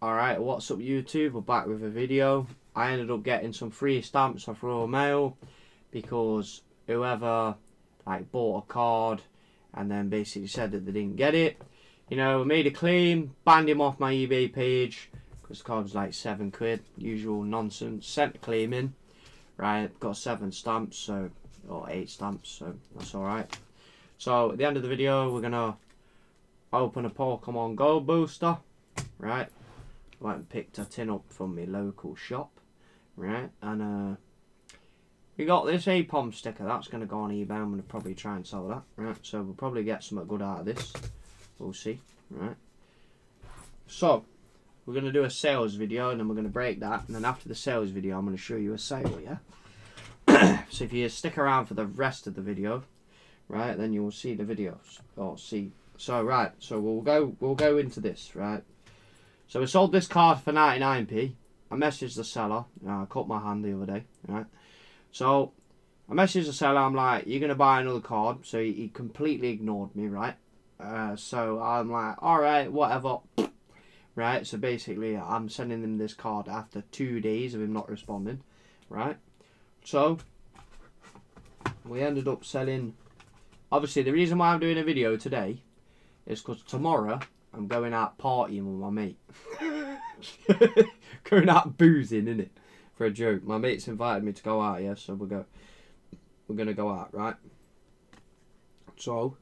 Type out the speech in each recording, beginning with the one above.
Alright, what's up YouTube? We're back with a video. I ended up getting some free stamps off Royal Mail because whoever bought a card and then basically said that they didn't get it, you know, made a claim, banned him off my eBay page because the card was like £7, usual nonsense. Sent a claim in, right? Got 7 stamps, so or 8 stamps, so that's alright. So at the end of the video, we're gonna open a Pokemon Go booster, right? Went and picked a tin up from my local shop, right? And we got this APOM sticker. That's going to go on eBay. I'm going to probably try and sell that, right? So we'll probably get something good out of this. We'll see, right? So we're going to do a sales video, and then we're going to break that. And then after the sales video, I'm going to show you a sale, yeah? So if you stick around for the rest of the video, right, then you will see the videos. Or see. So, right, so we'll go into this, right? So we sold this card for 99p. I messaged the seller. I cut my hand the other day, right? So I messaged the seller. I'm like, "You're gonna buy another card?" So he completely ignored me, right? So I'm like, "All right, whatever." Right. So basically, I'm sending him this card after 2 days of him not responding, right? So we ended up selling. Obviously, the reason why I'm doing a video today is because tomorrow I'm going out partying with my mate. Going out boozing, innit? For a joke. My mate's invited me to go out, yeah, so we're gonna go out, right? So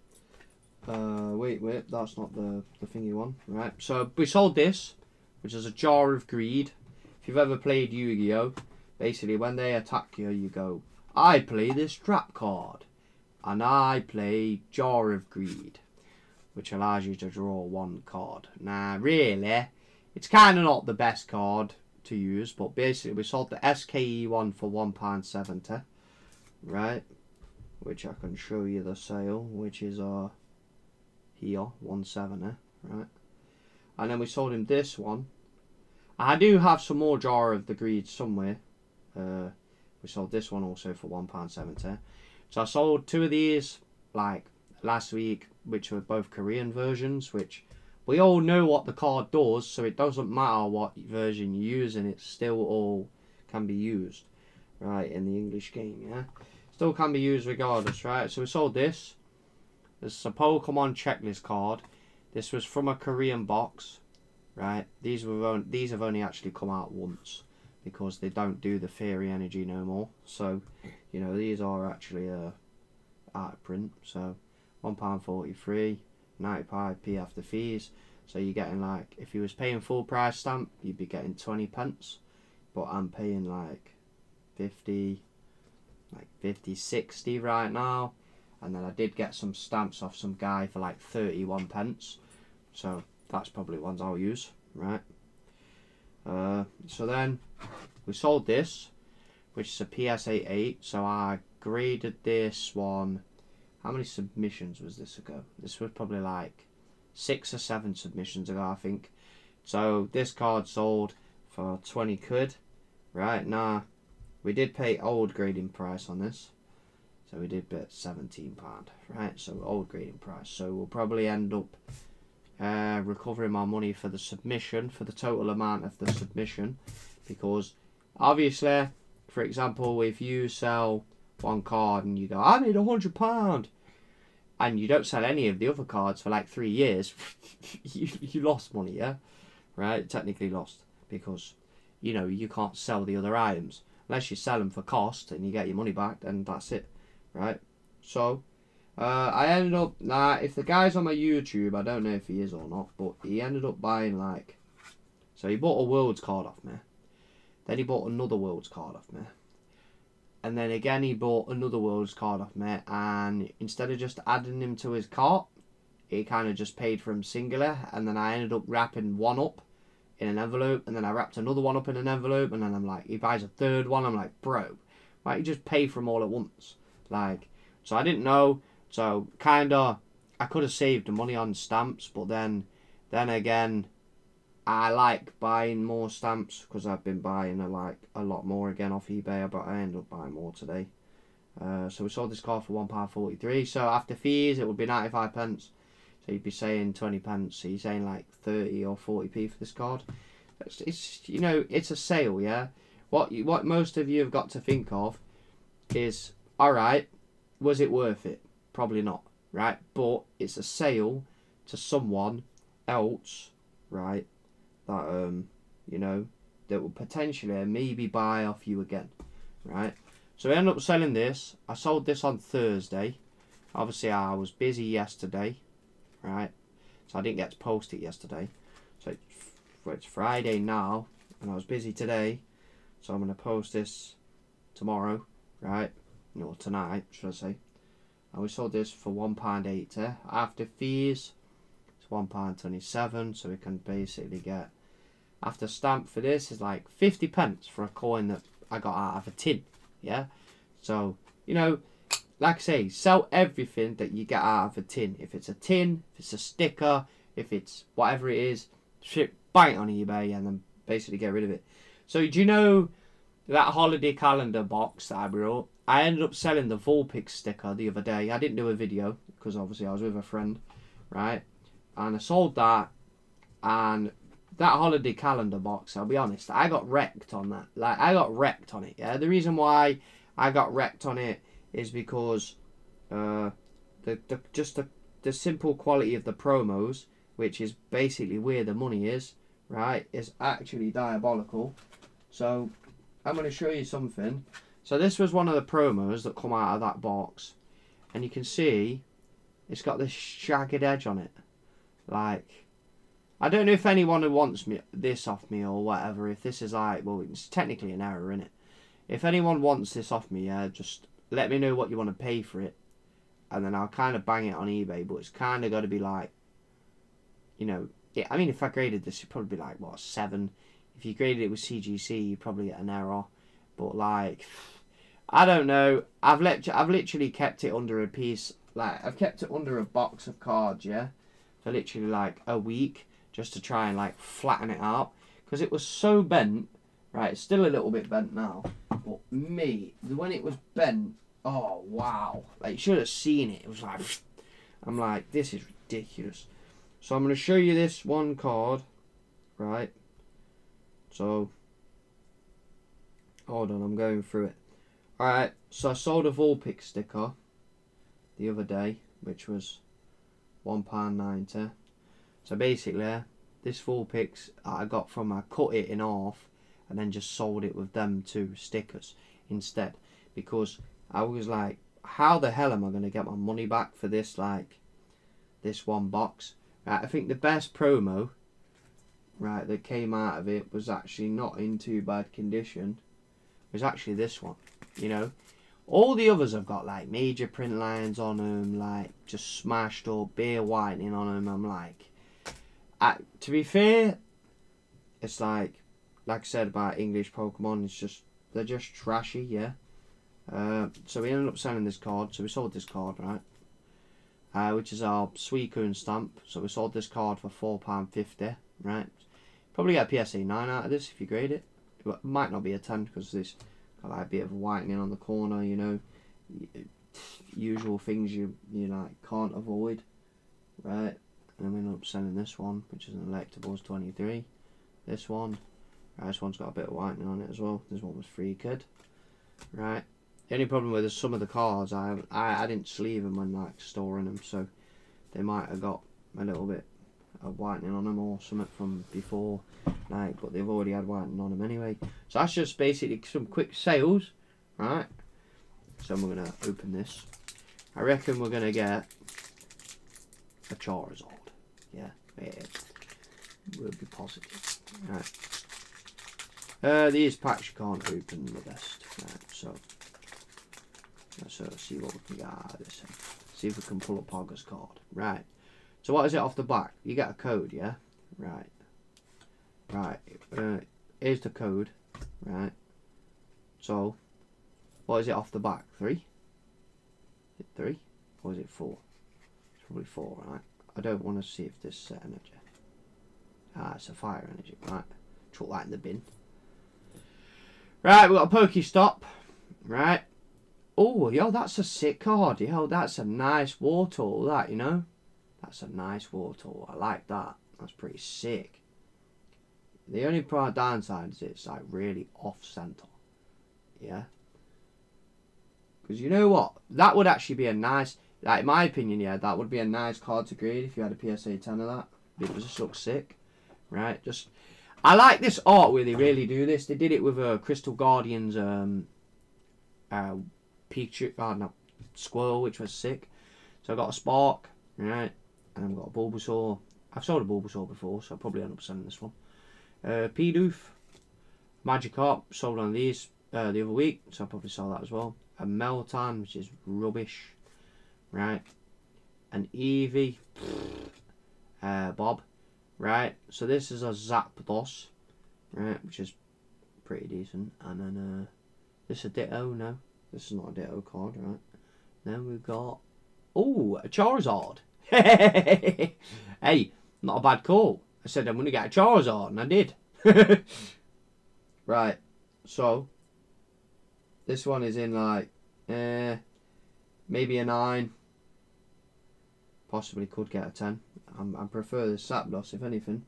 wait, that's not the thingy one, right? So we sold this, which is a Jar of Greed. If you've ever played Yu-Gi-Oh! Basically when they attack you, you go, "I play this trap card, and I play Jar of Greed," which allows you to draw 1 card. Now, really, it's kind of not the best card to use, but basically we sold the SKE one for £1.70, right? Which I can show you the sale, which is here, 170, right? And then we sold him this one. I do have some more Jar of the Greed somewhere. We sold this one also for £1.70. So I sold 2 of these like last week, which were both Korean versions, which we all know what the card does, so it doesn't matter what version you use, and it still all can be used, right, in the English game, yeah? Still can be used regardless, right? So we sold this. This is a Pokemon checklist card. This was from a Korean box, right? These have only actually come out once because they don't do the Fairy Energy no more. So, you know, these are actually out of print, so £1.43, 95p after fees. So you're getting like, if you was paying full price stamp, you'd be getting 20p, but I'm paying like 50, 60 right now. And then I did get some stamps off some guy for like 31p, so that's probably ones I'll use, right? So then we sold this, which is a PSA 8. So I graded this one. How many submissions was this ago? This was probably like 6 or 7 submissions ago, I think. So this card sold for 20 quid. Right, now we did pay old grading price on this. So we did bet £17, right? So old grading price. So we'll probably end up recovering my money for the submission, for the total amount of the submission. Because obviously, for example, if you sell 1 card and you go, "I made £100," and you don't sell any of the other cards for like 3 years, you lost money, yeah? Right? Technically lost, because, you know, you can't sell the other items. Unless you sell them for cost and you get your money back, then that's it, right? So, I ended up, if the guy's on my YouTube, I don't know if he is or not, but he ended up buying like, so he bought a Worlds card off me. Then he bought another Worlds card off me. And then again he bought another Worlds card off me, and instead of just adding him to his cart, he kind of just paid for him singular, and then I ended up wrapping one up in an envelope, and then I wrapped another one up in an envelope, and then I'm like, he buys a third one. I'm like, bro, why don't you just pay for them all at once? Like, so I didn't know, so kinda I could have saved the money on stamps, but then again, I like buying more stamps because I've been buying a lot more again off eBay, but I ended up buying more today. So we sold this card for £1.43. So after fees, it would be 95p. So you'd be saying 20p. So you're saying like 30 or 40p for this card. it's you know, it's a sale, yeah. What most of you have got to think of is, all right, was it worth it? Probably not, right? But it's a sale to someone else, right? That you know, that will potentially maybe buy off you again, right? So I ended up selling this. I sold this on Thursday. Obviously, I was busy yesterday, right? So I didn't get to post it yesterday. So it's Friday now, and I was busy today. So I'm going to post this tomorrow, right? No, tonight, should I say. And we sold this for £1.80. After fees, it's £1.27. So we can basically get, after stamp for this, is like 50 pence for a coin that I got out of a tin. Yeah? So, you know, like I say, sell everything that you get out of a tin. If it's a tin, if it's a sticker, if it's whatever it is, buy it on eBay and then basically get rid of it. So do you know that holiday calendar box that I brought? I ended up selling the Vulpix sticker the other day. I didn't do a video because obviously I was with a friend, right? And I sold that, and that holiday calendar box, I'll be honest, I got wrecked on that. Like, I got wrecked on it, yeah? The reason why I got wrecked on it is because the simple quality of the promos, which is basically where the money is, right, is actually diabolical. So I'm going to show you something. So this was one of the promos that come out of that box, and you can see it's got this jagged edge on it. Like, I don't know if anyone who wants this off me or whatever, if this is like, well, it's technically an error, isn't it? If anyone wants this off me, yeah, just let me know what you want to pay for it, and then I'll kind of bang it on eBay. But it's kind of got to be like, you know, I mean, if I graded this, it'd probably be like, what, 7. If you graded it with CGC, you'd probably get an error. But like, I don't know. I've literally kept it under a piece. Like, I've kept it under a box of cards, yeah, for literally like a week, just to try and like flatten it out, because it was so bent. Right, it's still a little bit bent now, but me, when it was bent, oh wow, like, you should have seen it. It was like, I'm like, this is ridiculous. So I'm going to show you this one card, right? So, hold on, I'm going through it. Alright, so I sold a Vulpix sticker the other day, which was £1.90. So basically, this Vulpix I got from, I cut it in half and then just sold it with them 2 stickers instead, because I was like, how the hell am I going to get my money back for this, like, this one box? Right, I think the best promo, right, that came out of it was actually not in too bad condition. It was actually this one, you know. All the others have got like major print lines on them, like just smashed up, bare whitening on them. I'm like, to be fair, it's like I said about English Pokemon, it's just, they're just trashy, yeah. So we ended up selling this card. So we sold this card, right? Which is our Suicune stamp. So we sold this card for £4.50, right? Probably get a PSA 9 out of this if you grade it. It might not be a 10 because this got like a bit of whitening on the corner, you know. Usual things you like can't avoid, right? And then we ended up selling this one, which is an Electabuzz 23. This one. This one's got a bit of whitening on it as well. This one was free kid, right? The only problem with some of the cards, I didn't sleeve them when like storing them, so they might have got a little bit of whitening on them or something from before, like, but they've already had whitening on them anyway. So that's just basically some quick sales, right? So we're gonna open this. I reckon we're gonna get a Charizard. Yeah, we'll be positive, right? These packs you can't open the best, right? So let's see what we can get out of this. See if we can pull a Poggers card, right? So what is it off the back? You get a code, yeah? Right. Right. Here's the code, right? So, what is it off the back? 3? Is it 3? Or is it 4? It's probably 4, right? I don't want to see if this set energy. It's a fire energy, right? Chuck that in the bin. Right, we've got a Pokestop, right? Oh, yo, that's a sick card. Yo, that's a nice Wartortle, that, you know? That's a nice Wartortle. I like that. That's pretty sick. The only downside is it's like really off center. Yeah. Because you know what? That would actually be a nice, like in my opinion, yeah, that would be a nice card to grade if you had a PSA 10 of that. It just looks sick. Right? Just, I like this art where they really do this. They did it with Crystal Guardians Pikachu, no, Squirrel, which was sick. So I got a Spark, right? And I've got a Bulbasaur. I've sold a Bulbasaur before, so I'll probably end up selling this one. Pidoof, Magikarp, sold one of these the other week, so I'll probably sell that as well. A Meltan, which is rubbish, right? An Eevee, Bob, right? So this is a Zapdos, right? Which is pretty decent. And then this is a Ditto, no, this is not a Ditto card, right? Then we've got, oh, a Charizard. Hey, not a bad call. I said I'm going to get a Charizard, and I did. Right, so this one is in like maybe a 9. Possibly could get a 10. I prefer the Zapdos if anything.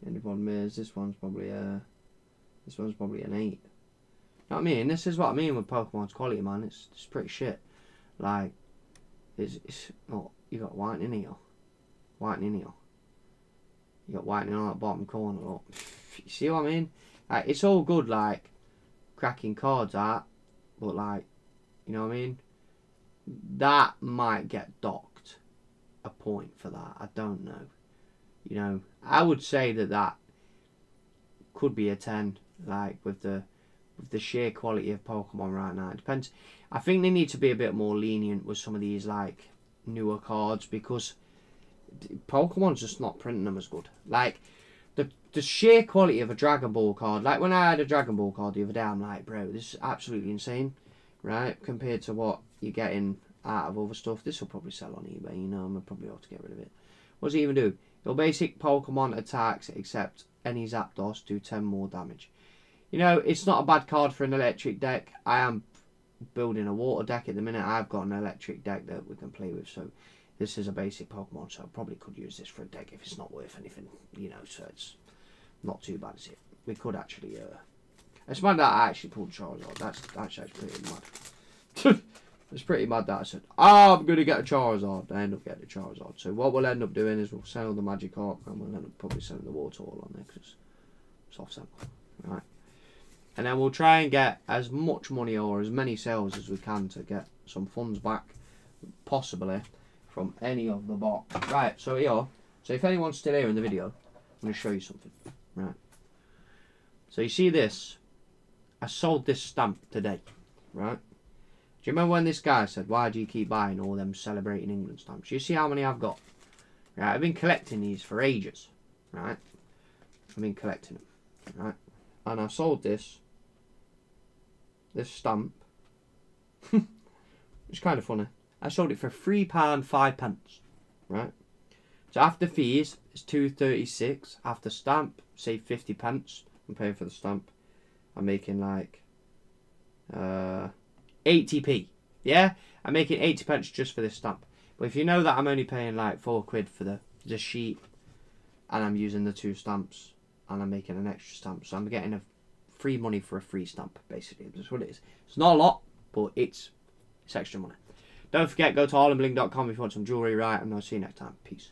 The only problem is this one's probably an 8. You know what I mean? This is what I mean with Pokemon's quality, man. It's pretty shit. Like it's not. You got whitening here. Whitening here. You got whitening on that bottom corner. Look. You see what I mean? Like, it's all good, like, cracking cards out, but, like, you know what I mean? That might get docked a point for that. I don't know. You know, I would say that could be a 10, like, with the sheer quality of Pokemon right now. It depends. I think they need to be a bit more lenient with some of these, like, newer cards, because Pokemon's just not printing them as good. Like, the sheer quality of a Dragon Ball card, like when I had a Dragon Ball card the other day, I'm like, bro, this is absolutely insane, right? Compared to what you're getting out of other stuff. This will probably sell on eBay, you know, I'm gonna probably have to get rid of it. What does it even do? Your basic Pokemon attacks, except any Zapdos, do 10 more damage. You know, it's not a bad card for an electric deck. I am building a water deck at the minute. I've got an electric deck that we can play with, so this is a basic Pokemon, so I probably could use this for a deck if it's not worth anything, you know, so it's not too bad, is it? We could actually, it's mad that I actually pulled Charizard. That's pretty mad. It's pretty mad that I said, I'm going to get a Charizard. I end up getting a Charizard. So what we'll end up doing is we'll sell the Magikarp, and we'll end up probably selling the Wartortle on there, because it's off sale. Right. And then we'll try and get as much money or as many sales as we can to get some funds back, possibly, from any of the box. Right, so here, so if anyone's still here in the video, I'm going to show you something. Right. So you see this? I sold this stamp today. Right. Do you remember when this guy said, why do you keep buying all them Celebrating England stamps? You see how many I've got? Right, I've been collecting these for ages. Right. I've been collecting them. Right. And I sold this stamp. It's kind of funny. I sold it for £3.05. Right. So after fees, it's £2.36. After stamp, say 50p. I'm paying for the stamp. I'm making like 80p. Yeah, I'm making 80p just for this stamp. But if you know that I'm only paying like £4 for the sheet, and I'm using the 2 stamps, and I'm making an extra stamp, so I'm getting a free money for a free stamp. Basically, that's what it is. It's not a lot, but it's extra money. Don't forget, go to harlembling.com if you want some jewellery, right? And I'll see you next time. Peace.